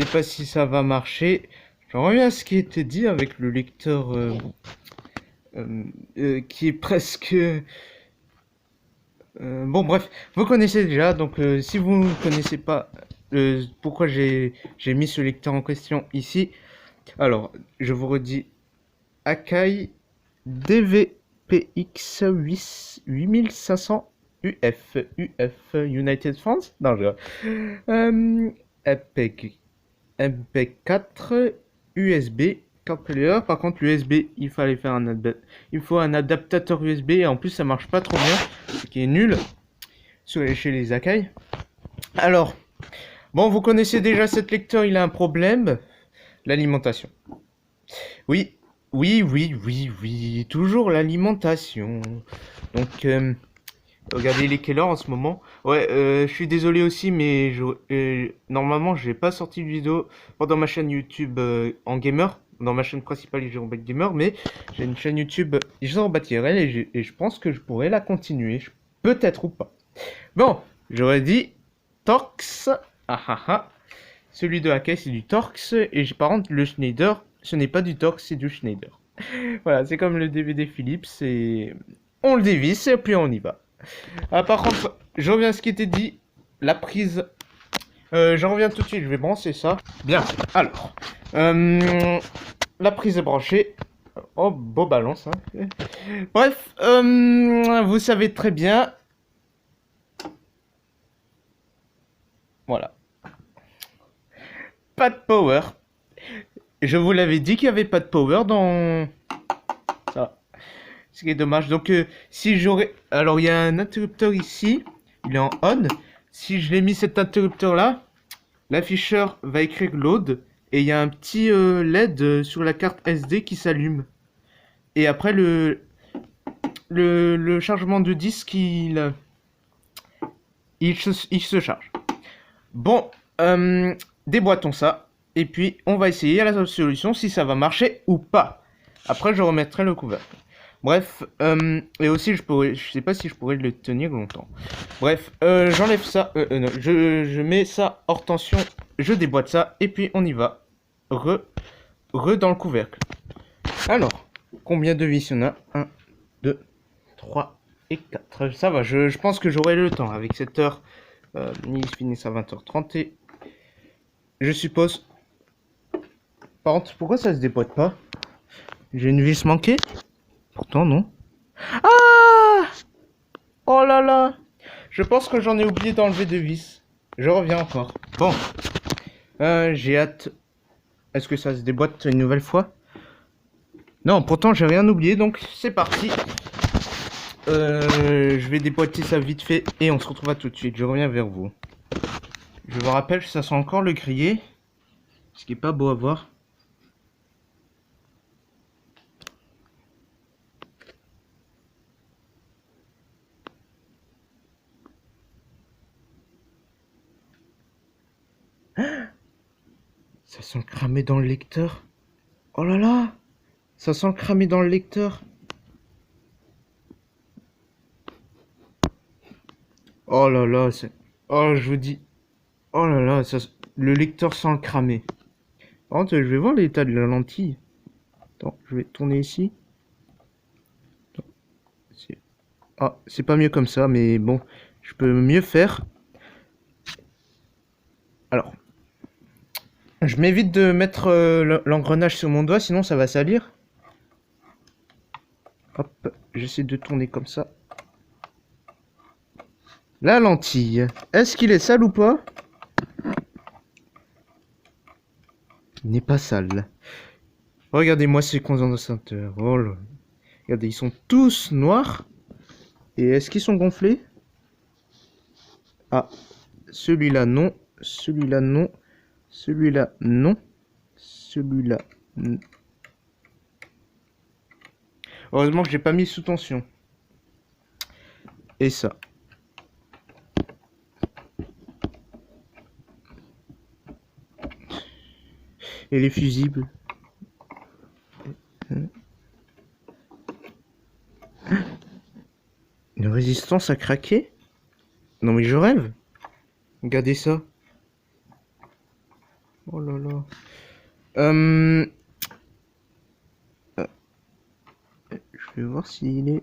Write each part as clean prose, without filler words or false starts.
sais pas si ça va marcher. J'en reviens à ce qui était dit avec le lecteur qui est presque... bon bref, vous connaissez déjà, donc si vous ne connaissez pas pourquoi j'ai mis ce lecteur en question ici, alors je vous redis Akai DVPX 8500 UF United France. Non, je MPEG, MP4 USB card player. Par contre, l'USB, il fallait faire il faut un adaptateur USB et en plus ça marche pas trop bien, ce qui est nul chez les Akai. Alors, bon, vous connaissez déjà cet lecteur, il a un problème, l'alimentation. Oui, oui, toujours l'alimentation. Donc, regardez, il est quelle heure en ce moment? Ouais, je suis désolé aussi, mais normalement, j'ai pas sorti de vidéo pendant ma chaîne YouTube en gamer, dans ma chaîne principale Jérôme Gamer, mais j'ai une chaîne YouTube Jérôme IRL et je pense que je pourrais la continuer, peut-être ou pas. Bon, j'aurais dit Torx, celui de Akai c'est du Torx, et par contre le Schneider, ce n'est pas du Torx, c'est du Schneider. Voilà, c'est comme le DVD Philips, on le dévisse et puis on y va. Par contre, je reviens à ce qui était dit, la prise. J'en reviens tout de suite, je vais brancher ça. Bien, alors, la prise est branchée. Oh, beau balance. Hein. Bref, vous savez très bien. Voilà. Pas de power. Je vous l'avais dit qu'il n'y avait pas de power dans... Ça. Ce qui est dommage. Donc, si j'aurais... Alors, il y a un interrupteur ici. Il est en on. Si je l'ai mis cet interrupteur-là, l'afficheur va écrire load. Et il y a un petit LED sur la carte SD qui s'allume. Et après, le chargement de disque, il se charge. Bon, déboîtons ça. Et puis, on va essayer la solution si ça va marcher ou pas. Après, je remettrai le couvercle. Bref, et aussi, je sais pas si je pourrais le tenir longtemps. Bref, j'enlève ça. Non, je mets ça hors tension. Je déboîte ça. Et puis, on y va. Re dans le couvercle. Alors, combien de vis on a 1, 2, 3 et 4. Ça va, je pense que j'aurai le temps avec cette heure. Il finit à 20h30 et je suppose. Par contre, pourquoi ça se déboîte pas? J'ai une vis manquée? Pourtant, non. Ah! Oh là là! Je pense que j'en ai oublié d'enlever deux vis. Je reviens encore. Bon. J'ai hâte. Est-ce que ça se déboîte une nouvelle fois? Non, pourtant j'ai rien oublié, donc c'est parti. Je vais déboîter ça vite fait et on se retrouvera tout de suite. Je reviens vers vous. Je vous rappelle, ça sent encore le grillé. Ce qui est pas beau à voir. Ça sent cramé dans le lecteur. Oh là là! Ça sent cramé dans le lecteur. Oh là là, oh, je vous dis. Oh là là, le lecteur sent le cramé. Par contre, je vais voir l'état de la lentille. Attends, je vais tourner ici. Ah, c'est pas mieux comme ça, mais bon, je peux mieux faire. Alors, je m'évite de mettre l'engrenage sur mon doigt, sinon ça va salir. Hop, j'essaie de tourner comme ça. La lentille, est-ce qu'il est sale ou pas? Il n'est pas sale. Regardez-moi ces condensateurs. Oh là. Regardez, ils sont tous noirs. Et est-ce qu'ils sont gonflés? Ah, celui-là non, celui-là non, celui-là non, celui-là non. Heureusement que j'ai pas mis sous tension. Et ça. Et les fusibles. Une résistance a craqué? Non mais je rêve. Regardez ça. Oh là là. Euh, je vais voir s'il est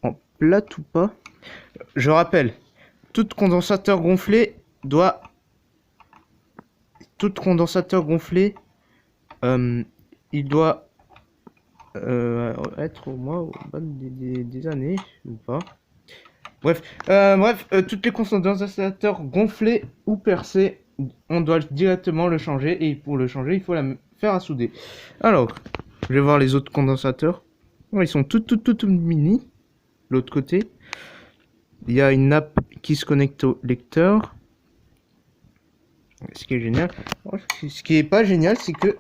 en plate ou pas. Je rappelle, tout condensateur gonflé doit... Tout condensateur gonflé, il doit être au moins au bas des années, ou pas. Bref, toutes les condensateurs gonflés ou percés, on doit directement le changer. Et pour le changer, il faut la faire à souder. Alors, je vais voir les autres condensateurs. Oh, ils sont tout mini. L'autre côté, il y a une nappe qui se connecte au lecteur. Ce qui est génial. Ce qui est pas génial, c'est que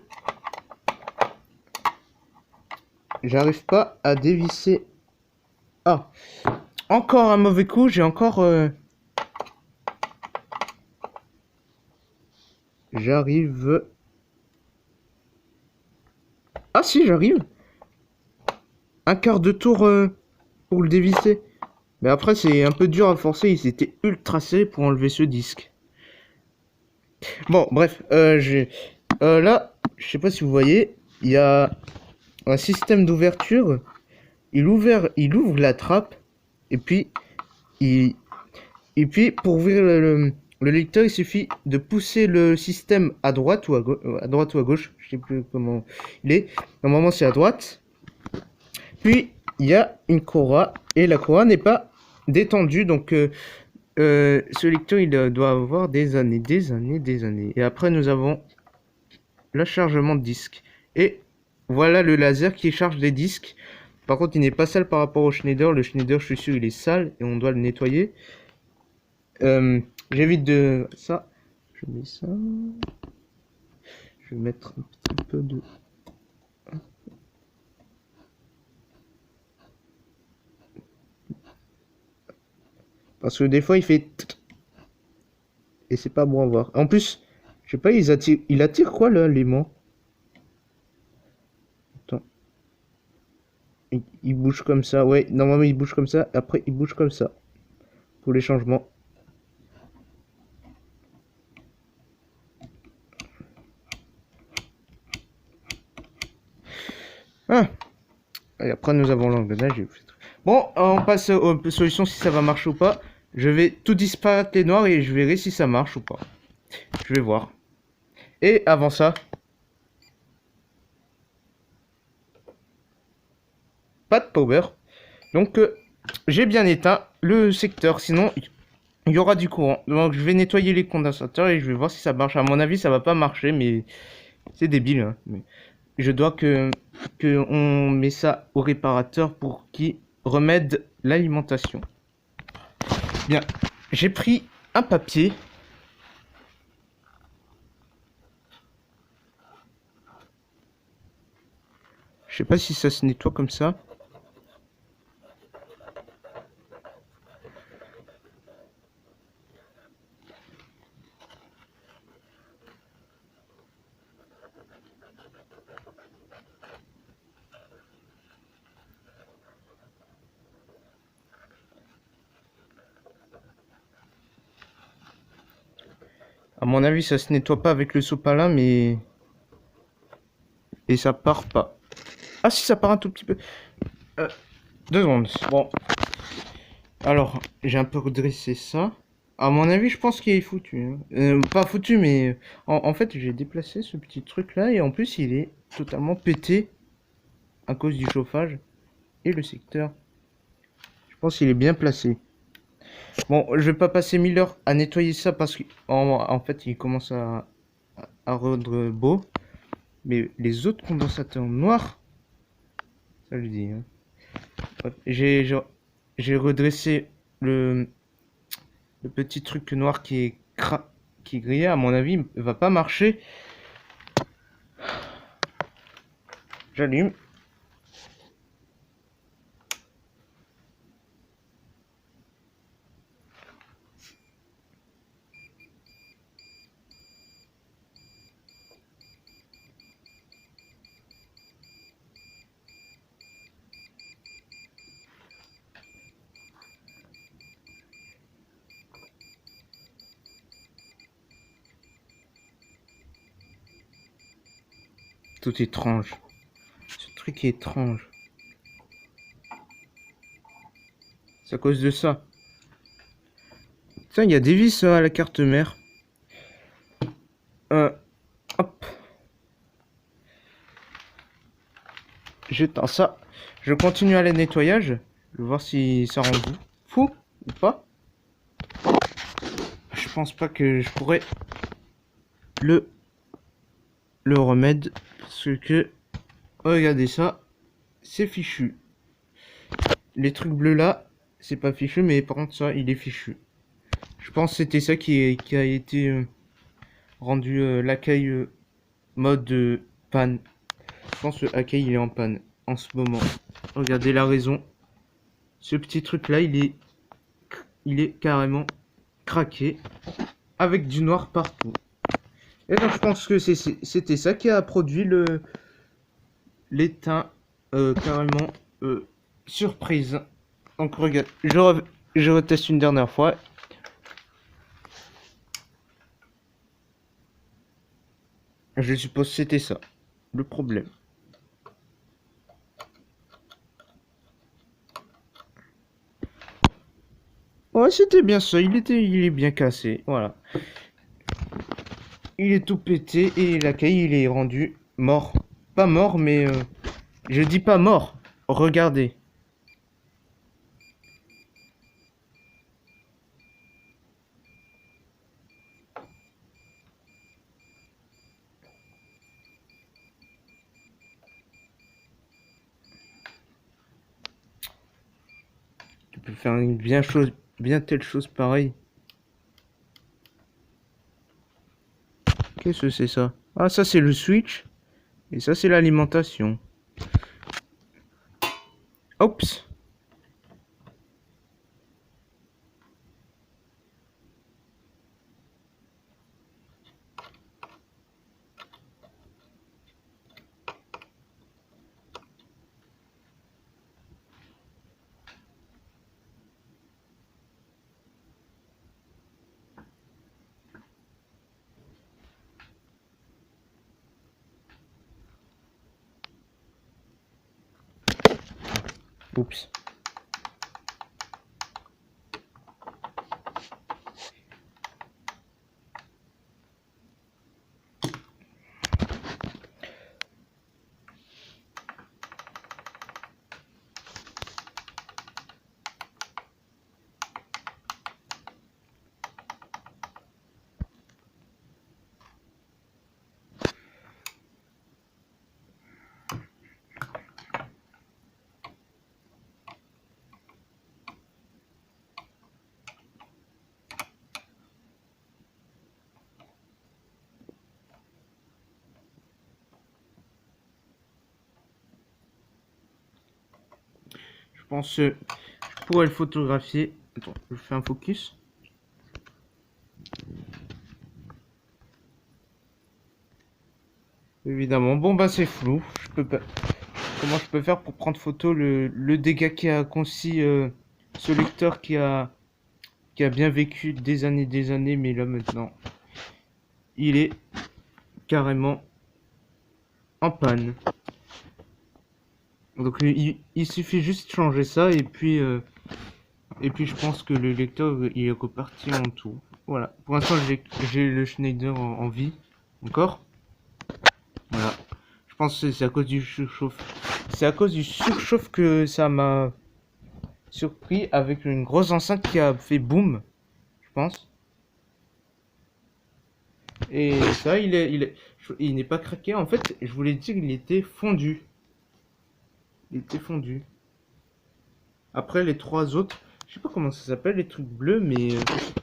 j'arrive pas à dévisser. Ah, encore un mauvais coup. J'ai encore. J'arrive. Ah si, j'arrive. Un quart de tour pour le dévisser. Mais après, c'est un peu dur à forcer. Il s'était ultra serré pour enlever ce disque. Bon, bref, là, je sais pas si vous voyez, il y a un système d'ouverture. Il ouvre la trappe et puis pour ouvrir le lecteur, il suffit de pousser le système à droite ou à droite ou à gauche. Je sais plus comment il est. Normalement, c'est à droite. Puis il y a une courroie et la courroie n'est pas détendue, donc ce lecteur il doit avoir des années. Et après nous avons le chargement de disque. Et voilà le laser qui charge les disques. Par contre il n'est pas sale par rapport au Schneider. Le Schneider je suis sûr il est sale et on doit le nettoyer. J'évite de ça. Je mets ça. Je vais mettre un petit peu de... Parce que des fois il fait... Et c'est pas bon à voir. En plus, je sais pas, il attire quoi là, l'aimant? Attends. Il bouge comme ça, ouais. Normalement il bouge comme ça, après il bouge comme ça. Pour les changements. Ah. Et après nous avons l'engrenage. Bon, on passe aux solutions si ça va marcher ou pas. Je vais tout disparaître les noirs et je verrai si ça marche ou pas. Je vais voir. Et avant ça, pas de power. Donc j'ai bien éteint le secteur, sinon il y aura du courant. Donc je vais nettoyer les condensateurs et je vais voir si ça marche. À mon avis ça va pas marcher, mais c'est débile. Hein. Mais je dois que on met ça au réparateur pour qu'il remède l'alimentation. Bien, j'ai pris un papier. Je sais pas si ça se nettoie comme ça. À mon avis, ça se nettoie pas avec le sopalin, mais... Et ça part pas. Ah si, ça part un tout petit peu. 2 secondes. Bon. Alors, j'ai un peu redressé ça. À mon avis, je pense qu'il est foutu. Hein. Pas foutu, mais... En fait, j'ai déplacé ce petit truc-là, et en plus, il est totalement pété à cause du chauffage. Et le secteur. Je pense qu'il est bien placé. Bon, je vais pas passer 1000 heures à nettoyer ça parce qu'en fait, il commence à rendre beau. Mais les autres condensateurs noirs, ça je dis. Hein. J'ai redressé le petit truc noir qui est grillé. À mon avis, il va pas marcher. J'allume. tout étrange. Ce truc est étrange. C'est à cause de ça. Tiens, il y a des vis à la carte mère. Hop. J'éteins ça. Je continue à le nettoyage. Je vais voir si ça rend fou ou pas. Je pense pas que je pourrais le remettre. Parce que, regardez ça. C'est fichu. Les trucs bleus là, c'est pas fichu. Mais par contre ça, il est fichu. Je pense que c'était ça qui a été rendu l'accueil mode panne. Je pense que le accueil il est en panne en ce moment. Regardez la raison. Ce petit truc là, il est carrément craqué avec du noir partout. Et donc je pense que c'était ça qui a produit l'éteint carrément surprise. Donc regarde, je reteste une dernière fois. Je suppose que c'était ça le problème. Ouais, c'était bien ça, il est bien cassé, voilà. Il est tout pété et l'accueil il est rendu mort. Pas mort, mais je dis pas mort. Regardez. Tu peux faire une bien telle chose pareille. Qu'est-ce que c'est ça? Ah, ça c'est le switch. Et ça c'est l'alimentation. Oups. Oups. Je pense que je pourrais le photographier. Attends, je fais un focus. Évidemment. Bon bah c'est flou. Je peux pas. Comment je peux faire pour prendre photo le dégât qui a conçu ce lecteur qui a bien vécu des années, mais là maintenant, il est carrément en panne. Donc il suffit juste de changer ça et puis je pense que le lecteur il est reparti en tout. Voilà. Pour l'instant j'ai le Schneider en vie encore. Voilà. Je pense que c'est à cause du surchauffe. C'est à cause du surchauffe que ça m'a surpris avec une grosse enceinte qui a fait boum, je pense. Et ça, il n'est pas craqué. En fait, je voulais dire qu'il était fondu. Il était fondu. Après, les trois autres, je sais pas comment ça s'appelle, les trucs bleus, mais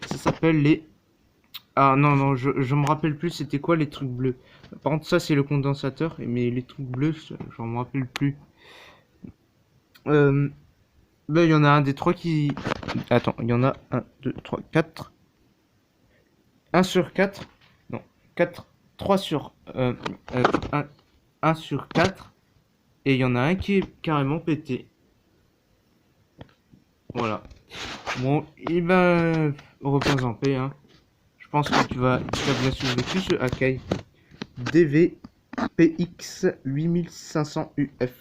ça s'appelle les... Ah non, non, je me rappelle plus c'était quoi les trucs bleus. Par contre, ça, c'est le condensateur, mais les trucs bleus, je me rappelle plus. Ben, il y en a un des trois qui... Attends, il y en a 1, 2, 3, 4. 1 sur 4. Non, 4, 3 sur... 1 sur 4. Et il y en a un qui est carrément pété. Voilà. Bon, et ben... repose en paix, hein. Je pense que tu as bien survécu ce Akai DV PX 8500 UF.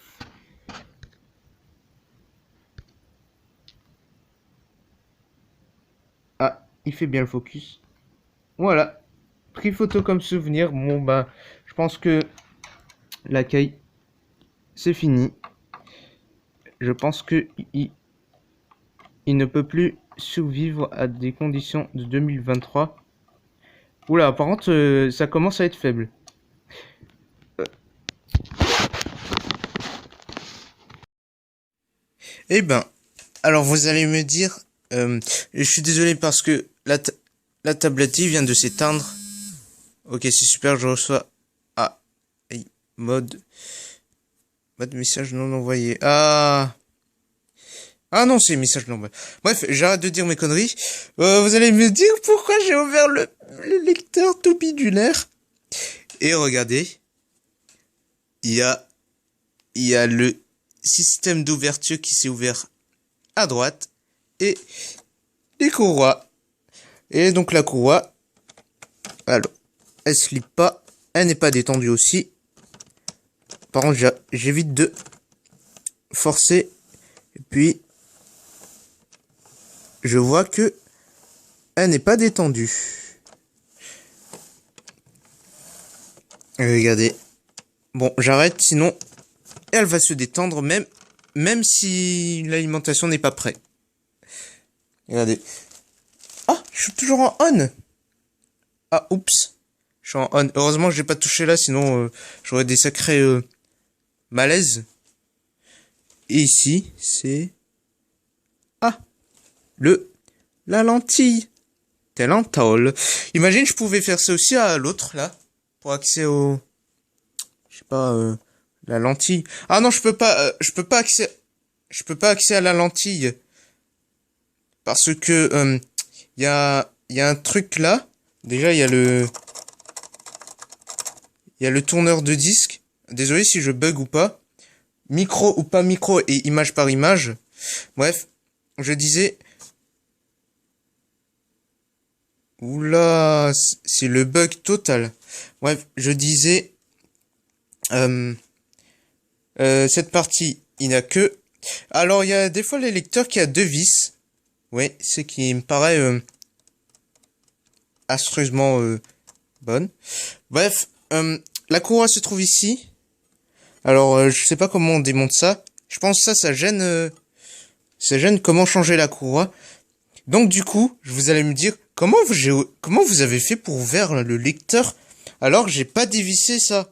Ah, il fait bien le focus. Voilà. Pris photo comme souvenir. Bon, bah, je pense que l'accueil, c'est fini. Je pense que il ne peut plus survivre à des conditions de 2023. Oula, par contre, ça commence à être faible. Eh ben, alors vous allez me dire, je suis désolé parce que la tablette vient de s'éteindre. Ok, c'est super, je reçois. Ah, hey, mode message non envoyé. Ah non, c'est message non envoyé. Bref, j'arrête de dire mes conneries. Vous allez me dire pourquoi j'ai ouvert le lecteur tout bidulaire. Et regardez, il y a il y a le système d'ouverture qui s'est ouvert à droite et les courroies. Et donc la courroie, alors, elle slip pas, elle n'est pas détendue aussi. Par contre, j'évite de forcer. Et puis, je vois que elle n'est pas détendue. Regardez. Bon, j'arrête, sinon elle va se détendre même si l'alimentation n'est pas prête. Regardez. Ah, je suis toujours en on. Ah, oups. Je suis en on. Heureusement, j'ai pas touché là, sinon j'aurais des sacrés malaises. Et ici, c'est ah, la lentille. Tel un towel. Imagine, je pouvais faire ça aussi à l'autre là, pour accès au, je sais pas, la lentille. Ah non, je peux pas accès à la lentille parce que il y a un truc là. Déjà, il y a le tourneur de disque. Désolé si je bug ou pas. Micro ou pas micro et image par image. Bref, je disais. Oula, c'est le bug total. Bref, je disais. Euh, cette partie, il n'a que. Alors, il y a des fois les lecteurs qui a deux vis. Ouais, ce qui me paraît astrousement bonne. Bref, la courroie se trouve ici. Alors, je sais pas comment on démonte ça. Je pense que ça gêne comment changer la courroie. Donc du coup, vous allez me dire comment vous avez fait pour ouvrir le lecteur alors que j'ai pas dévissé ça.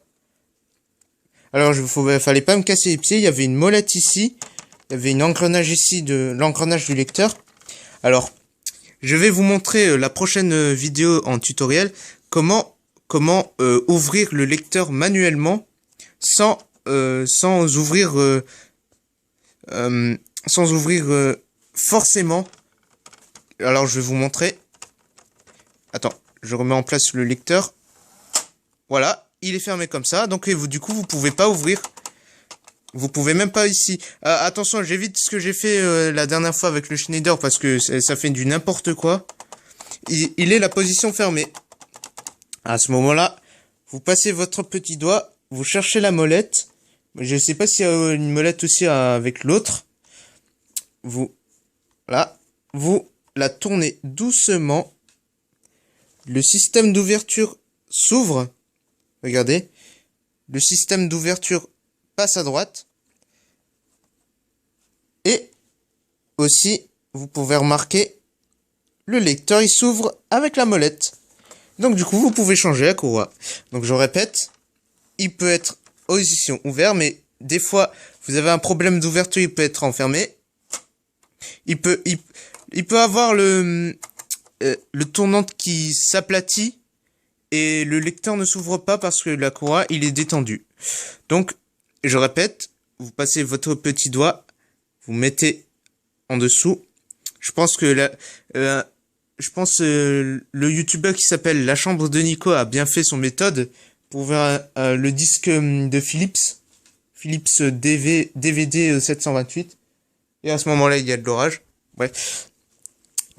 Alors fallait pas me casser les pieds, il y avait une molette ici, il y avait une engrenage ici de l'engrenage du lecteur. Alors, je vais vous montrer la prochaine vidéo en tutoriel comment ouvrir le lecteur manuellement sans sans ouvrir sans ouvrir forcément. Alors je vais vous montrer. Attends, je remets en place le lecteur. Voilà, il est fermé comme ça. Donc du coup, vous pouvez pas ouvrir. Vous pouvez même pas ici. Attention, j'évite ce que j'ai fait la dernière fois avec le Schneider parce que ça fait du n'importe quoi. Il est la position fermée. À ce moment-là, vous passez votre petit doigt, vous cherchez la molette. Je sais pas s'il y a une molette aussi avec l'autre. Vous, là, vous la tournez doucement. Le système d'ouverture s'ouvre. Regardez. Le système d'ouverture passe à droite. Et aussi, vous pouvez remarquer, le lecteur il s'ouvre avec la molette. Donc du coup, vous pouvez changer la courroie. Donc je répète, il peut être position ouvert, mais des fois, vous avez un problème d'ouverture, il peut être enfermé. Il peut avoir le tournant qui s'aplatit et le lecteur ne s'ouvre pas parce que la courroie, il est détendu. Donc, je répète, vous passez votre petit doigt, vous mettez en dessous. Je pense que le youtubeur qui s'appelle La Chambre de Nico a bien fait son méthode pour ouvrir le disque de Philips DVD 728. Et à ce moment-là, il y a de l'orage. Bref,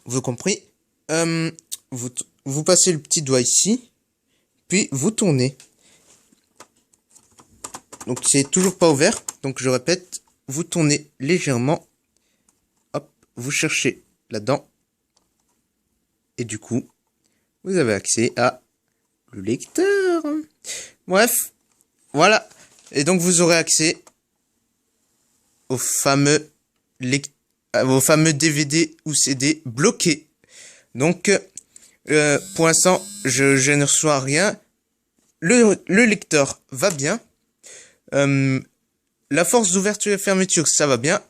vous compris. Vous passez le petit doigt ici, puis vous tournez. Donc c'est toujours pas ouvert. Donc je répète, vous tournez légèrement. Hop, vous cherchez là-dedans. Et du coup, vous avez accès à le lecteur. Bref, voilà. Et donc vous aurez accès au fameux DVD ou CD bloqués. Donc, pour l'instant, je ne reçois rien. Le lecteur va bien. La force d'ouverture et fermeture, ça va bien.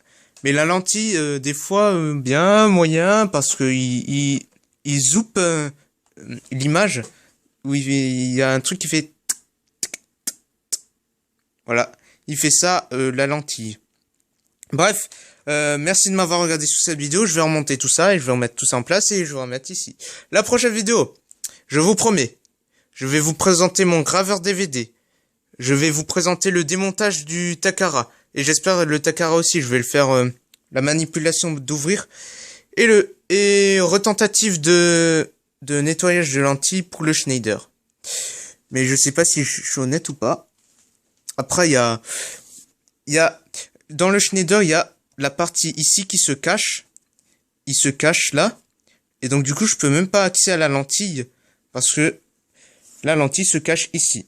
Mais la lentille, des fois, bien, moyen, parce que il zoupe l'image. Où il y a un truc qui fait... Voilà. Il fait ça, la lentille. Bref, merci de m'avoir regardé sur cette vidéo. Je vais remonter tout ça et je vais remettre tout ça en place et je vais remettre ici. La prochaine vidéo, je vous promets, je vais vous présenter mon graveur DVD. Je vais vous présenter le démontage du Takara. Et j'espère le Takara aussi, je vais le faire la manipulation d'ouvrir. Et retentative de nettoyage de lentilles pour le Schneider. Mais je sais pas si je suis honnête ou pas. Après, il y a dans le Schneider, il y a la partie ici qui se cache. Il se cache là. Et donc, du coup, je peux même pas accéder à la lentille. Parce que la lentille se cache ici.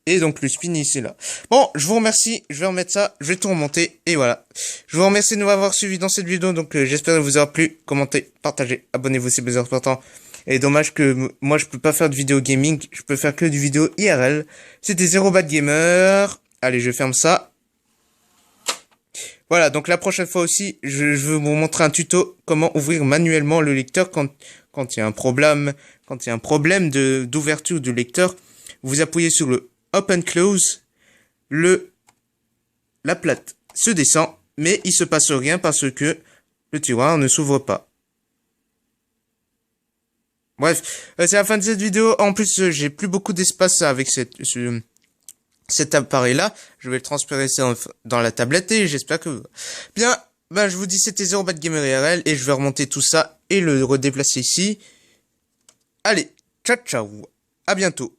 Et donc, le spin ici là. Bon, je vous remercie. Je vais remettre ça. Je vais tout remonter. Et voilà. Je vous remercie de m'avoir suivi dans cette vidéo. Donc, j'espère que vous aura plu. Commentez, partagez, abonnez-vous si c'est important. Et dommage que moi, je peux pas faire de vidéo gaming. Je peux faire que du vidéo IRL. C'était Zero Bad Gamer. Allez, je ferme ça. Voilà, donc la prochaine fois aussi, je vais vous montrer un tuto comment ouvrir manuellement le lecteur quand il y a un problème, d'ouverture du lecteur. Vous appuyez sur le Open Close, la plate se descend, mais il se passe rien parce que le tiroir ne s'ouvre pas. Bref, c'est la fin de cette vidéo. En plus, j'ai plus beaucoup d'espace avec cet appareil-là. Je vais le transférer dans la tablette et j'espère que... Bien, ben je vous dis c'était Zero Bad Gamer IRL et je vais remonter tout ça et le redéplacer ici. Allez, ciao ciao, à bientôt.